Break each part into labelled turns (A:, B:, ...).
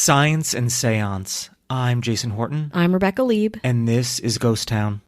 A: Science and Seance. I'm Jason Horton.
B: I'm Rebecca Lieb.
A: And this is Ghost Town.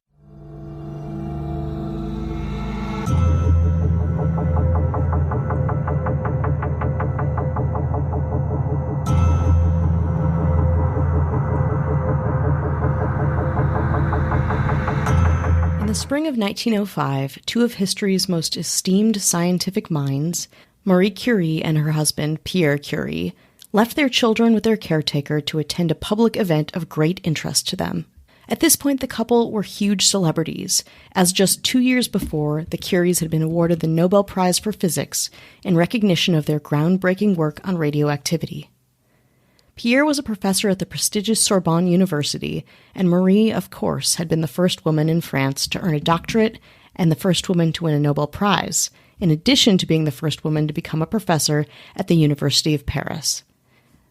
B: In the spring of 1905, two of history's most esteemed scientific minds, Marie Curie and her husband, Pierre Curie, left their children with their caretaker to attend a public event of great interest to them. At this point, the couple were huge celebrities, as just 2 years before, the Curies had been awarded the Nobel Prize for Physics in recognition of their groundbreaking work on radioactivity. Pierre was a professor at the prestigious Sorbonne University, and Marie, of course, had been the first woman in France to earn a doctorate and the first woman to win a Nobel Prize, in addition to being the first woman to become a professor at the University of Paris.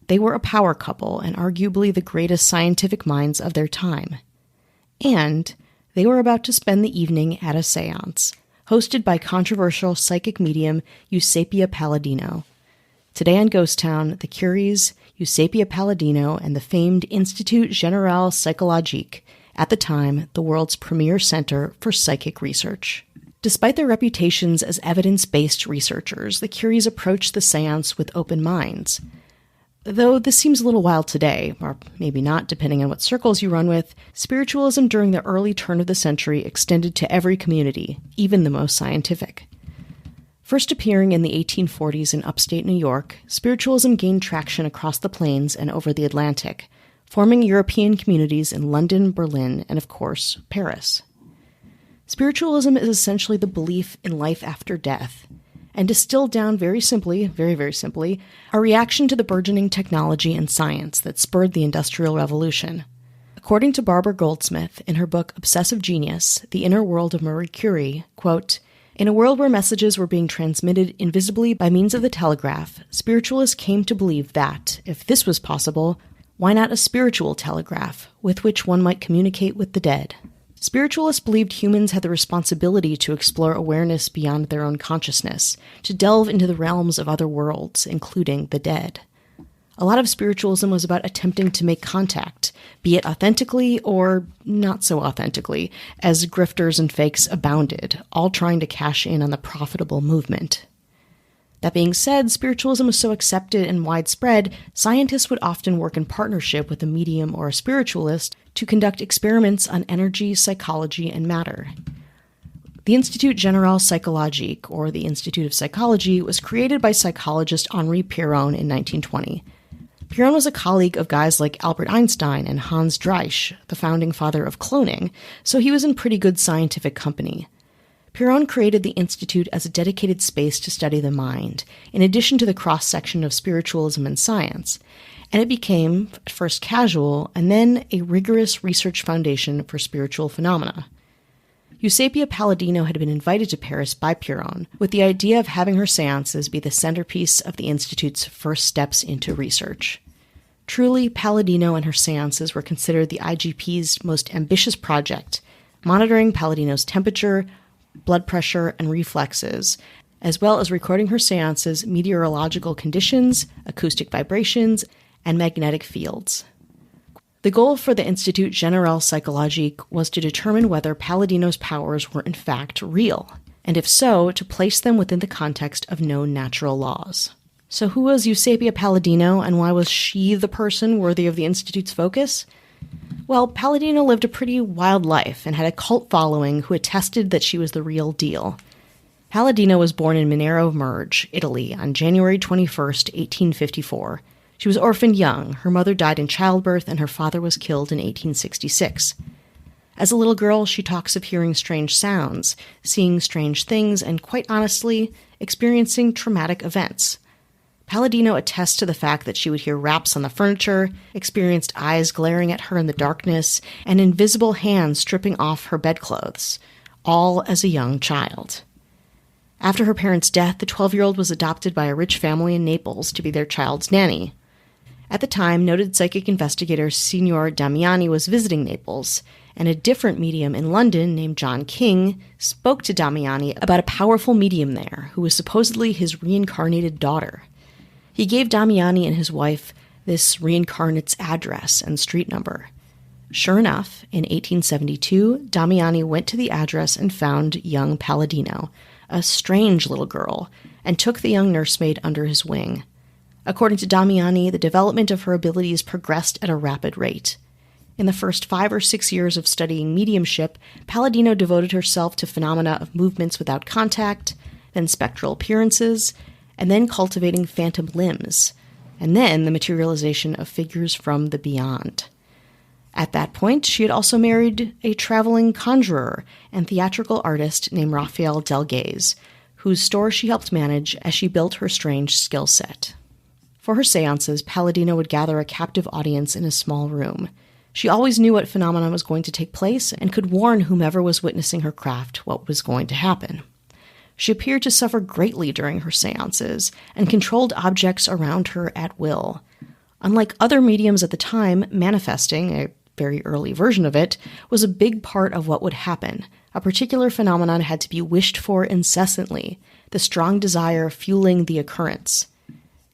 B: They were a power couple and arguably the greatest scientific minds of their time. And they were about to spend the evening at a seance, hosted by controversial psychic medium Eusapia Palladino. Today on Ghost Town, the Curies, Eusapia Palladino, and the famed Institut Général Psychologique, at the time the world's premier center for psychic research. Despite their reputations as evidence-based researchers, the Curies approached the seance with open minds. Though this seems a little wild today, or maybe not, depending on what circles you run with, spiritualism during the early turn of the century extended to every community, even the most scientific. First appearing in the 1840s in upstate New York, spiritualism gained traction across the plains and over the Atlantic, forming European communities in London, Berlin, and of course, Paris. Spiritualism is essentially the belief in life after death, and distilled down very simply, very simply, a reaction to the burgeoning technology and science that spurred the Industrial Revolution. According to Barbara Goldsmith, in her book Obsessive Genius, The Inner World of Marie Curie, quote, "In a world where messages were being transmitted invisibly by means of the telegraph, spiritualists came to believe that, if this was possible, why not a spiritual telegraph, with which one might communicate with the dead?" Spiritualists believed humans had the responsibility to explore awareness beyond their own consciousness, to delve into the realms of other worlds, including the dead. A lot of spiritualism was about attempting to make contact, be it authentically or not so authentically, as grifters and fakes abounded, all trying to cash in on the profitable movement. That being said, spiritualism was so accepted and widespread, scientists would often work in partnership with a medium or a spiritualist to conduct experiments on energy, psychology, and matter. The Institut Général Psychologique, or the Institute of Psychology, was created by psychologist Henri Piron in 1920. Piron was a colleague of guys like Albert Einstein and Hans Driesch, the founding father of cloning, so he was in pretty good scientific company. Piron created the Institute as a dedicated space to study the mind, in addition to the cross-section of spiritualism and science, and it became, at first casual, and then a rigorous research foundation for spiritual phenomena. Eusapia Palladino had been invited to Paris by Piron, with the idea of having her seances be the centerpiece of the Institute's first steps into research. Truly, Palladino and her seances were considered the IGP's most ambitious project, monitoring Palladino's temperature, blood pressure, and reflexes, as well as recording her seances' meteorological conditions, acoustic vibrations, and magnetic fields. The goal for the Institut Général Psychologique was to determine whether Palladino's powers were in fact real, and if so, to place them within the context of known natural laws. So who was Eusapia Palladino, and why was she the person worthy of the Institute's focus? Well, Palladino lived a pretty wild life and had a cult following who attested that she was the real deal. Palladino was born in Minero Murge, Italy, on January 21st, 1854. She was orphaned young, her mother died in childbirth, and her father was killed in 1866. As a little girl, she talks of hearing strange sounds, seeing strange things, and quite honestly, experiencing traumatic events. Palladino attests to the fact that she would hear raps on the furniture, experienced eyes glaring at her in the darkness, and invisible hands stripping off her bedclothes, all as a young child. After her parents' death, the 12-year-old was adopted by a rich family in Naples to be their child's nanny. At the time, noted psychic investigator Signor Damiani was visiting Naples, and a different medium in London named John King spoke to Damiani about a powerful medium there who was supposedly his reincarnated daughter. He gave Damiani and his wife This reincarnate's address and street number. Sure enough, in 1872, Damiani went to the address and found young Palladino, a strange little girl, and took the young nursemaid under his wing. According to Damiani, the development of her abilities progressed at a rapid rate. In the first 5 or 6 years of studying mediumship, Palladino devoted herself to phenomena of movements without contact, then spectral appearances, and then cultivating phantom limbs, and then the materialization of figures from the beyond. At that point, she had also married a traveling conjurer and theatrical artist named Raphael Delgaze, whose store she helped manage as she built her strange skill set. For her seances, Palladino would gather a captive audience in a small room. She always knew what phenomena was going to take place and could warn whomever was witnessing her craft what was going to happen. She appeared to suffer greatly during her seances and controlled objects around her at will. Unlike other mediums at the time, manifesting, a very early version of it, was a big part of what would happen. A particular phenomenon had to be wished for incessantly, the strong desire fueling the occurrence.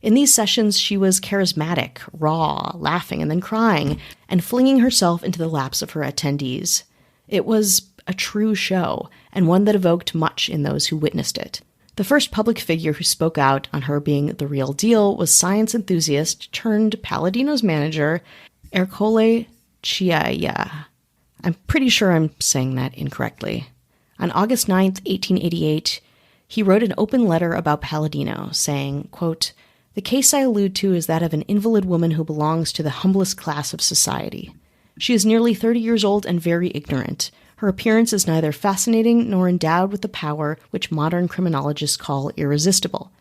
B: In these sessions, she was charismatic, raw, laughing and then crying, and flinging herself into the laps of her attendees. It was a true show, and one that evoked much in those who witnessed it. The first public figure who spoke out on her being the real deal was science enthusiast turned Palladino's manager, Ercole Chiaia. I'm pretty sure I'm saying that incorrectly. On August 9th, 1888, he wrote an open letter about Palladino, saying, quote, "The case I allude to is that of an invalid woman who belongs to the humblest class of society. She is nearly 30 years old and very ignorant. Her appearance is neither fascinating nor endowed with the power which modern criminologists call irresistible.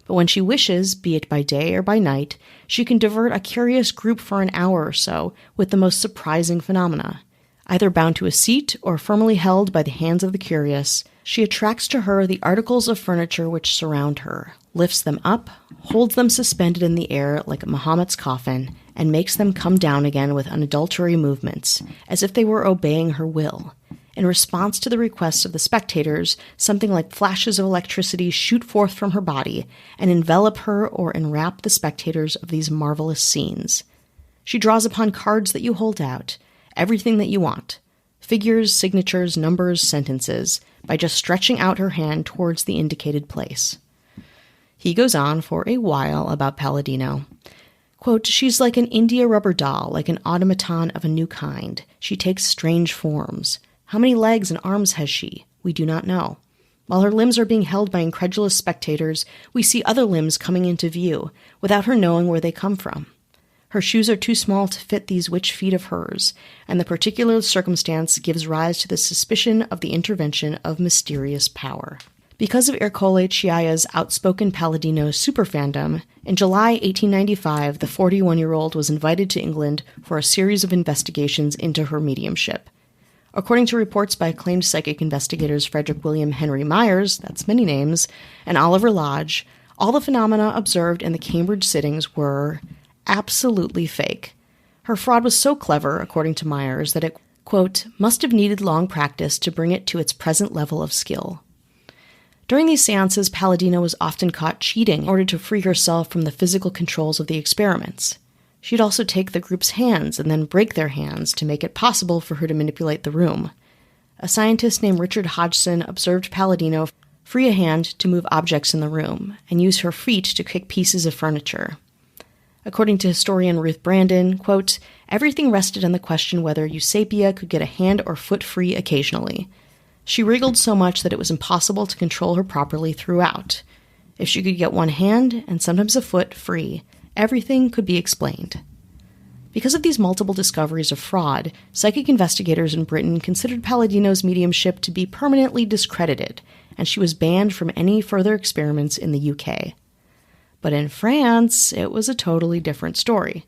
B: But when she wishes, be it by day or by night, she can divert a curious group for an hour or so with the most surprising phenomena. Either bound to a seat or firmly held by the hands of the curious, she attracts to her the articles of furniture which surround her, lifts them up, holds them suspended in the air like Mahomet's coffin, and makes them come down again with unadulterated movements, as if they were obeying her will. In response to the requests of the spectators, something like flashes of electricity shoot forth from her body and envelop her or enwrap the spectators of these marvelous scenes. She draws upon cards that you hold out, everything that you want, figures, signatures, numbers, sentences, by just stretching out her hand towards the indicated place." He goes on for a while about Palladino. Quote, "She's like an India rubber doll, like an automaton of a new kind. She takes strange forms. How many legs and arms has she? We do not know. While her limbs are being held by incredulous spectators, we see other limbs coming into view, without her knowing where they come from. Her shoes are too small to fit these witch feet of hers, and the particular circumstance gives rise to the suspicion of the intervention of mysterious power." Because of Ercole Chiaia's outspoken Palladino superfandom, in July 1895, the 41-year-old was invited to England for a series of investigations into her mediumship. According to reports by acclaimed psychic investigators Frederick William Henry Myers, that's many names, and Oliver Lodge, all the phenomena observed in the Cambridge sittings were absolutely fake. Her fraud was so clever, according to Myers, that it, quote, "must have needed long practice to bring it to its present level of skill." During these seances, Palladino was often caught cheating in order to free herself from the physical controls of the experiments. She'd also take the group's hands and then break their hands to make it possible for her to manipulate the room. A scientist named Richard Hodgson observed Palladino free a hand to move objects in the room and use her feet to kick pieces of furniture. According to historian Ruth Brandon, quote, "Everything rested on the question whether Eusapia could get a hand or foot free occasionally. She wriggled so much that it was impossible to control her properly throughout. If she could get one hand, and sometimes a foot, free, everything could be explained." Because of these multiple discoveries of fraud, psychic investigators in Britain considered Palladino's mediumship to be permanently discredited, and she was banned from any further experiments in the UK. But in France, it was a totally different story.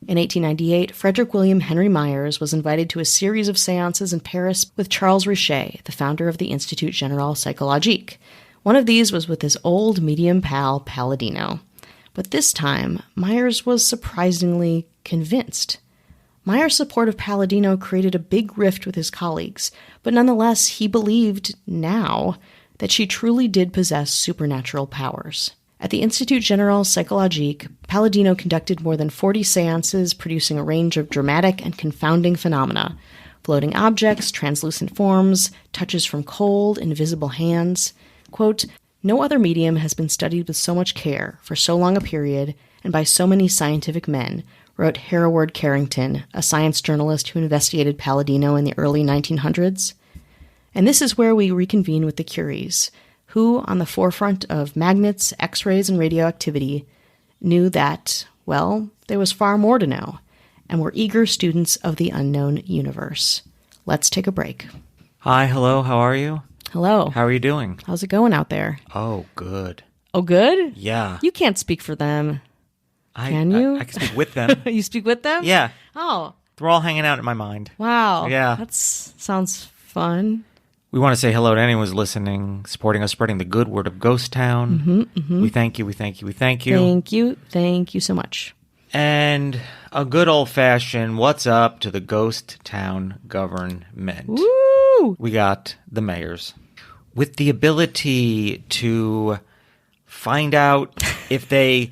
B: In 1898, Frederick William Henry Myers was invited to a series of seances in Paris with Charles Richet, the founder of the Institut Général Psychologique. One of these was with his old medium pal, Palladino. But this time, Myers was surprisingly convinced. Myers' support of Palladino created a big rift with his colleagues, but nonetheless, he believed, now, that she truly did possess supernatural powers. At the Institut Général Psychologique, Palladino conducted more than 40 seances, producing a range of dramatic and confounding phenomena: floating objects, translucent forms, touches from cold, invisible hands. Quote, "No other medium has been studied with so much care, for so long a period, and by so many scientific men," wrote Hereward Carrington, a science journalist who investigated Palladino in the early 1900s. And this is where we reconvene with the Curies, who, on the forefront of magnets, X-rays, and radioactivity, knew that, well, there was far more to know, and were eager students of the unknown universe. Let's take a break.
A: Hi, hello, how are you?
B: Hello.
A: How are you doing?
B: How's it going out there?
A: Oh, good.
B: Oh, good?
A: Yeah.
B: You can't speak for them. Can you?
A: I can speak with them.
B: You speak with them?
A: Yeah.
B: Oh.
A: They're all hanging out in my mind.
B: Wow.
A: Yeah.
B: That sounds fun.
A: We want to say hello to anyone who's listening, supporting us, spreading the good word of Ghost Town. We thank you, we thank you, we thank you.
B: Thank you. Thank you so much.
A: And a good old-fashioned what's up to the Ghost Town government.
B: Woo!
A: We got the mayors with the ability to find out if they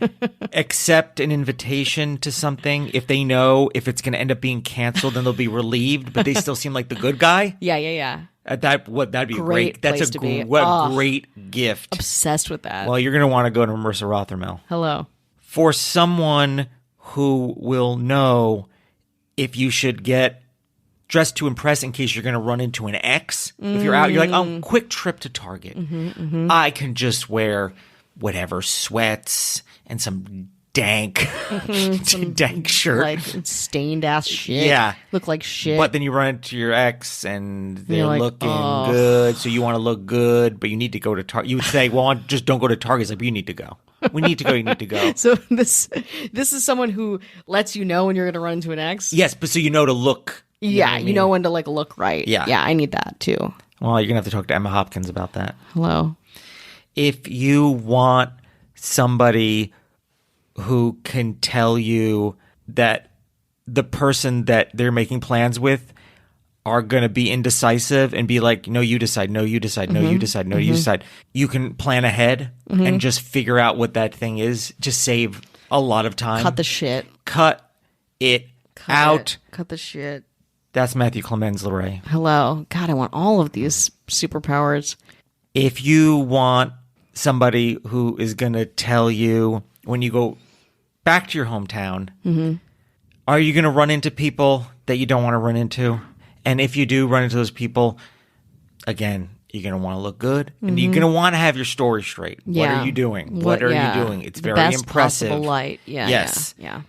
A: accept an invitation to something, if they know if it's going to end up being canceled, then they'll be relieved, but they still seem like the good guy.
B: Yeah.
A: That'd be great. That's
B: place
A: a
B: to be.
A: great gift.
B: Obsessed with that.
A: Well, you're going to want to go to Marissa Rothermel.
B: Hello.
A: For someone who will know if you should get dressed to impress in case you're going to run into an ex. If you're out, you're like, oh, quick trip to Target. I can just wear whatever, sweats and some dank shirt.
B: Like stained ass shit.
A: Yeah.
B: Look like shit.
A: But then you run into your ex and they're
B: You're like,
A: looking
B: oh.
A: good, so you want to look good, but you need to go to Target. You would say, well, just don't go to Target. It's like, but you need to go. We need to go. You need to go.
B: So this is someone who lets you know when you're going to run into an ex?
A: Yes, but so you know to look.
B: Yeah, you know when to like look right.
A: Yeah.
B: Yeah, I need that too.
A: Well, you're going to have to talk to Emma Hopkins about that.
B: Hello.
A: If you want somebody who can tell you that the person that they're making plans with are going to be indecisive and be like, no, you decide, no, you decide, no, you decide, no, you decide. You can plan ahead and just figure out what that thing is to save a lot of time.
B: Cut the shit.
A: Cut it out.
B: Cut the shit.
A: That's Matthew Clemens LeRae.
B: Hello. God, I want all of these superpowers.
A: If you want somebody who is going to tell you when you go back to your hometown, are you going to run into people that you don't want to run into? And if you do run into those people, again, you're going to want to look good. And you're going to want to have your story straight.
B: Yeah.
A: What are you doing? What are you doing? It's
B: the
A: very
B: best
A: impressive.
B: Possible light. Yeah.
A: Yes.
B: Yeah.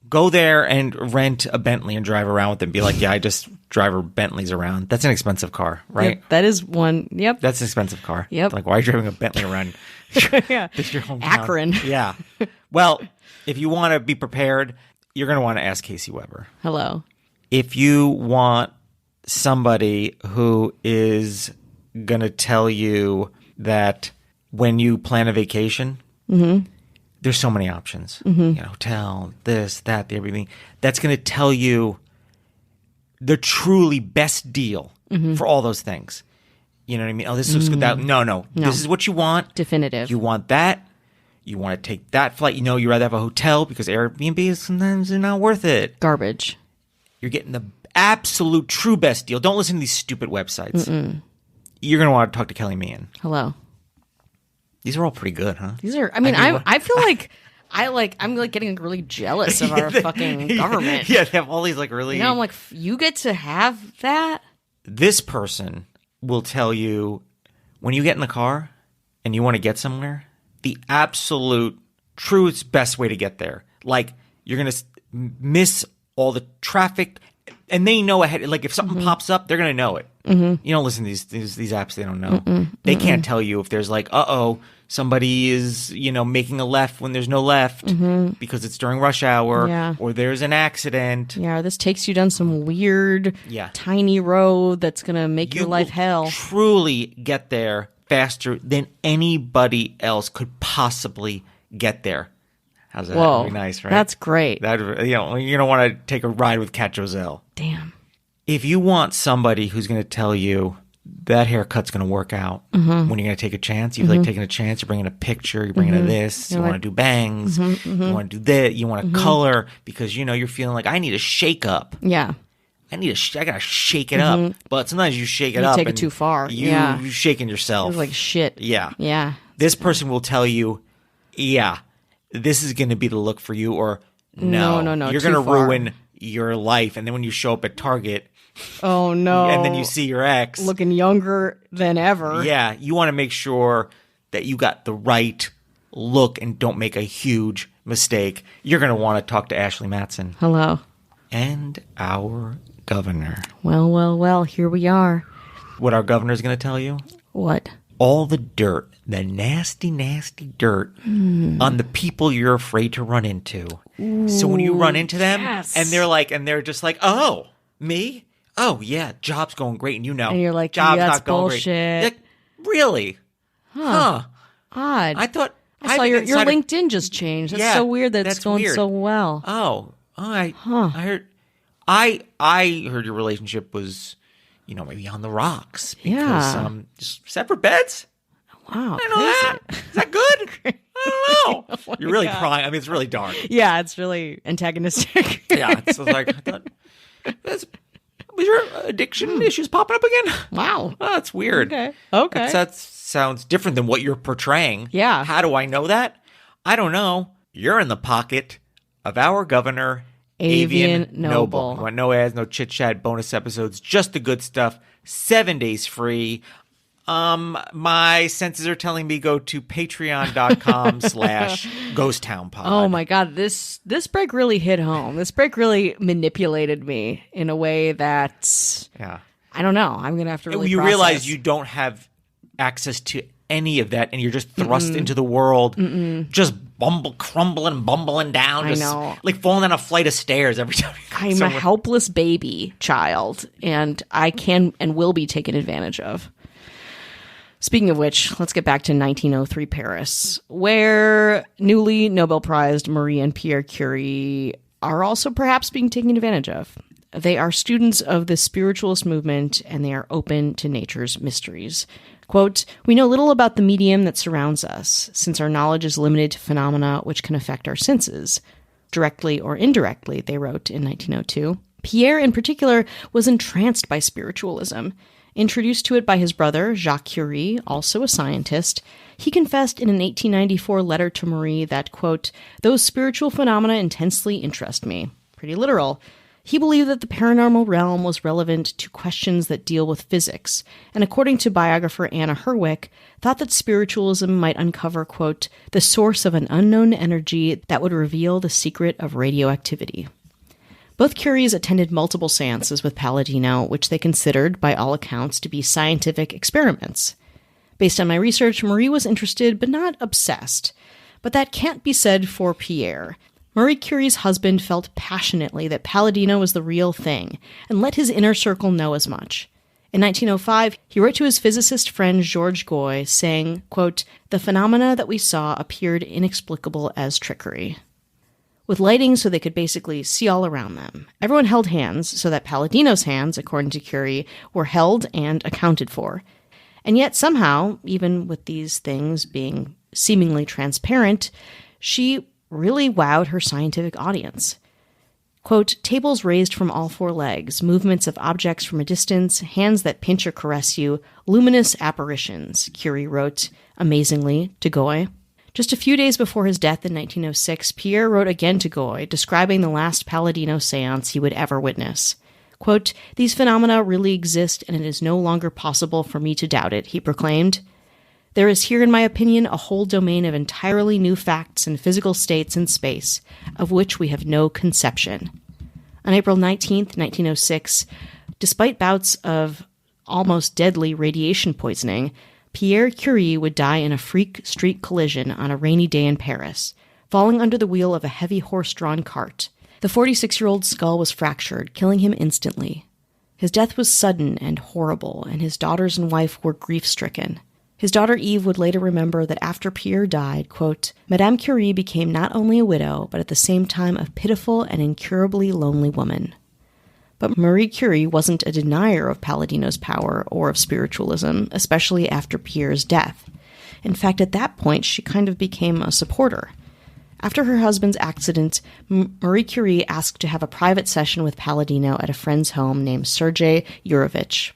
A: Go there and rent a Bentley and drive around with it and be like, yeah, I just drive our Bentleys around. That's an expensive car, right?
B: Yep, that is one. Yep.
A: That's an expensive car.
B: Yep.
A: Like, why are you driving a Bentley around?
B: Yeah.
A: This is your hometown.
B: Akron.
A: Yeah. Well, if you want to be prepared, you're going to want to ask Casey Weber.
B: Hello.
A: If you want somebody who is going to tell you that when you plan a vacation, there's so many options. You know, hotel, this, that, the everything. That's going to tell you the truly best deal for all those things. You know what I mean? Oh, this looks good. That no. This is what you want.
B: Definitive.
A: You want that. You want to take that flight. You know, you rather have a hotel because Airbnb is sometimes not worth it.
B: Garbage.
A: You're getting the absolute true best deal. Don't listen to these stupid websites. You're going to want to talk to Kelly Meehan.
B: Hello.
A: These are all pretty good, huh?
B: These are. I mean, I feel like I'm like getting really jealous of our fucking government.
A: Yeah, they have all these like really.
B: You know, I'm like, you get to have that.
A: This person will tell you when you get in the car and you want to get somewhere, the absolute truest best way to get there. Like you're gonna miss all the traffic, and they know ahead. Like if something pops up, they're gonna know it. You don't listen to these apps; they don't know. They can't tell you if there's like, somebody is making a left when there's no left because it's during rush hour, or there's an accident.
B: Yeah, this takes you down some weird, tiny road that's gonna make your life hell.
A: Truly get there faster than anybody else could possibly get there. How's that?
B: Whoa,
A: that'd be nice, right?
B: That's great.
A: That you're gonna want to take a ride with Cat Joselle.
B: Damn.
A: If you want somebody who's going to tell you that haircut's going to work out. When you're going to take a chance, you feel like taking a chance, you're bringing a picture, you're bringing a this, you want to do bangs, you want to do that, you want to color because, you're feeling like, I need a shake up.
B: Yeah.
A: I got to shake it up. But sometimes you shake it
B: You
A: up.
B: take it
A: and
B: too far.
A: You're shaking yourself.
B: It's like shit.
A: Yeah.
B: Yeah.
A: This person will tell you, yeah, this is going to be the look for you, or no. You're going to ruin your life. And then when you show up at Target,
B: oh no,
A: and then you see your ex
B: looking younger than ever.
A: Yeah, you want to make sure that you got the right look and don't make a huge mistake. You're going to want to talk to Ashley Matson.
B: Hello.
A: And our governor.
B: Well, here we are.
A: What our governor's going to tell you?
B: What?
A: All the dirt, the nasty, nasty dirt on the people you're afraid to run into.
B: Ooh,
A: so when you run into them
B: yes.
A: and they're just like, oh, me? Oh, yeah, job's going great. And
B: and you're like,
A: job's
B: that's
A: not going
B: bullshit.
A: great. Like, really? Huh.
B: Odd.
A: I thought
B: I saw your LinkedIn just changed. That's so weird that it's going so well.
A: I heard I heard your relationship was, maybe on the rocks because just separate beds.
B: Wow,
A: I know that. Is that good? I don't know.
B: Oh
A: You're really
B: God.
A: prying. I mean, it's really dark.
B: Yeah, it's really antagonistic.
A: Yeah, it's like I thought. Was your addiction issues popping up again?
B: Wow,
A: oh, that's weird.
B: Okay.
A: That sounds different than what you're portraying.
B: Yeah.
A: How do I know that? I don't know. You're in the pocket of our governor, Avian Noble. You want no ads, no chit chat, bonus episodes, just the good stuff. 7 days free. My senses are telling me go to patreon.com/ghosttownpod.
B: Oh my God, this break really hit home. This break really manipulated me in a way that I don't know. I'm gonna have to really.
A: You
B: process.
A: realize you don't have access to any of that, and you're just thrust into the world, just crumbling, bumbling down.
B: I know,
A: like falling down a flight of stairs every time.
B: I'm a helpless baby child, and I can and will be taken advantage of. Speaking of which, let's get back to 1903 Paris, where newly Nobel Prized Marie and Pierre Curie are also perhaps being taken advantage of. They are students of the spiritualist movement, and they are open to nature's mysteries. Quote, "We know little about the medium that surrounds us, since our knowledge is limited to phenomena which can affect our senses. Directly or indirectly," they wrote in 1902. Pierre, in particular, was entranced by spiritualism. Introduced to it by his brother, Jacques Curie, also a scientist, he confessed in an 1894 letter to Marie that, quote, "Those spiritual phenomena intensely interest me." Pretty literal. He believed that the paranormal realm was relevant to questions that deal with physics, and according to biographer Anna Herwick, thought that spiritualism might uncover, quote, "the source of an unknown energy that would reveal the secret of radioactivity." Both Curies attended multiple seances with Palladino, which they considered, by all accounts, to be scientific experiments. Based on my research, Marie was interested but not obsessed. But that can't be said for Pierre. Marie Curie's husband felt passionately that Palladino was the real thing, and let his inner circle know as much. In 1905, he wrote to his physicist friend Georges Goy, saying, quote, "The phenomena that we saw appeared inexplicable as trickery." With lighting so they could basically see all around them. Everyone held hands, so that Palladino's hands, according to Curie, were held and accounted for. And yet somehow, even with these things being seemingly transparent, she really wowed her scientific audience. Quote, "Tables raised from all four legs, movements of objects from a distance, hands that pinch or caress you, luminous apparitions," Curie wrote, amazingly, to Goy. Just a few days before his death in 1906, Pierre wrote again to Goy, describing the last Palladino seance he would ever witness. Quote, "These phenomena really exist, and it is no longer possible for me to doubt it," he proclaimed. "There is here, in my opinion, a whole domain of entirely new facts and physical states in space, of which we have no conception." On April 19th, 1906, despite bouts of almost deadly radiation poisoning, Pierre Curie would die in a freak street collision on a rainy day in Paris, falling under the wheel of a heavy horse-drawn cart. The 46-year-old's skull was fractured, killing him instantly. His death was sudden and horrible, and his daughters and wife were grief-stricken. His daughter Eve would later remember that after Pierre died, quote, "Madame Curie became not only a widow, but at the same time a pitiful and incurably lonely woman." But Marie Curie wasn't a denier of Palladino's power or of spiritualism, especially after Pierre's death. In fact, at that point, she kind of became a supporter. After her husband's accident, Marie Curie asked to have a private session with Palladino at a friend's home named Sergei Yurovich.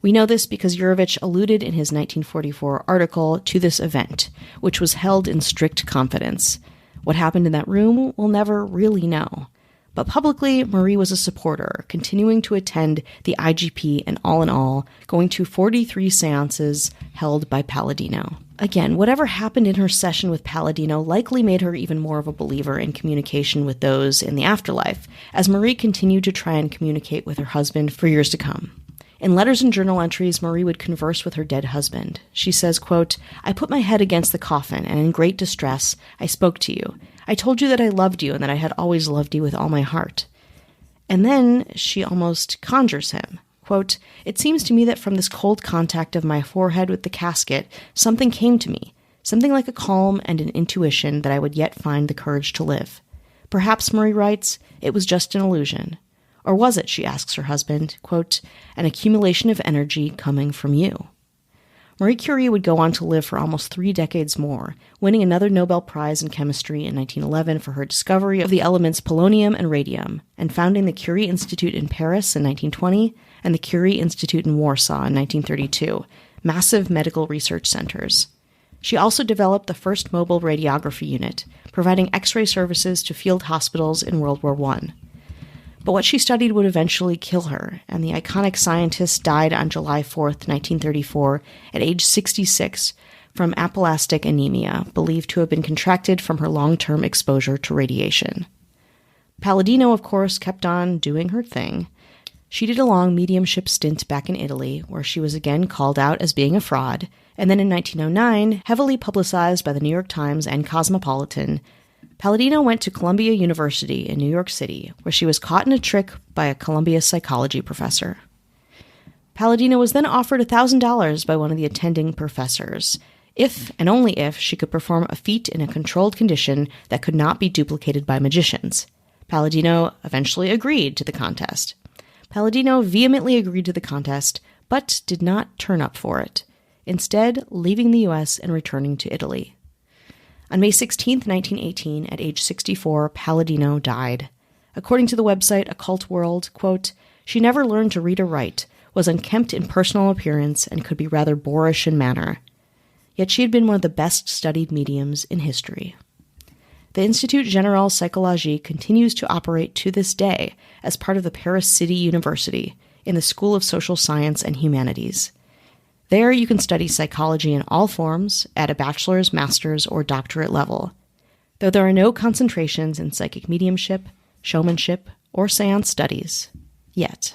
B: We know this because Yurovich alluded in his 1944 article to this event, which was held in strict confidence. What happened in that room, we'll never really know. But publicly, Marie was a supporter, continuing to attend the IGP and all in all, going to 43 seances held by Palladino. Again, whatever happened in her session with Palladino likely made her even more of a believer in communication with those in the afterlife, as Marie continued to try and communicate with her husband for years to come. In letters and journal entries, Marie would converse with her dead husband. She says, quote, "I put my head against the coffin, and in great distress, I spoke to you. I told you that I loved you and that I had always loved you with all my heart." And then she almost conjures him. Quote, "It seems to me that from this cold contact of my forehead with the casket, something came to me, something like a calm and an intuition that I would yet find the courage to live. Perhaps," Marie writes, "it was just an illusion. Or was it," she asks her husband, quote, "an accumulation of energy coming from you?" Marie Curie would go on to live for almost 3 decades more, winning another Nobel Prize in Chemistry in 1911 for her discovery of the elements polonium and radium, and founding the Curie Institut in Paris in 1920 and the Curie Institute in Warsaw in 1932, massive medical research centers. She also developed the first mobile radiography unit, providing X-ray services to field hospitals in World War I. But what she studied would eventually kill her, and the iconic scientist died on July 4th, 1934, at age 66 from aplastic anemia, believed to have been contracted from her long-term exposure to radiation. Palladino, of course, kept on doing her thing. She did a long mediumship stint back in Italy, where she was again called out as being a fraud, and then in 1909, heavily publicized by the New York Times and Cosmopolitan, Palladino went to Columbia University in New York City, where she was caught in a trick by a Columbia psychology professor. Palladino was then offered $1,000 by one of the attending professors, if and only if she could perform a feat in a controlled condition that could not be duplicated by magicians. Palladino eventually agreed to the contest. Palladino vehemently agreed to the contest, but did not turn up for it, instead leaving the U.S. and returning to Italy. On May 16, 1918, at age 64, Palladino died. According to the website Occult World, quote, "She never learned to read or write, was unkempt in personal appearance, and could be rather boorish in manner. Yet she had been one of the best-studied mediums in history." The Institut Général Psychologique continues to operate to this day as part of the Paris City University in the School of Social Science and Humanities. There you can study psychology in all forms at a bachelor's, master's, or doctorate level, though there are no concentrations in psychic mediumship, showmanship, or seance studies. Yet.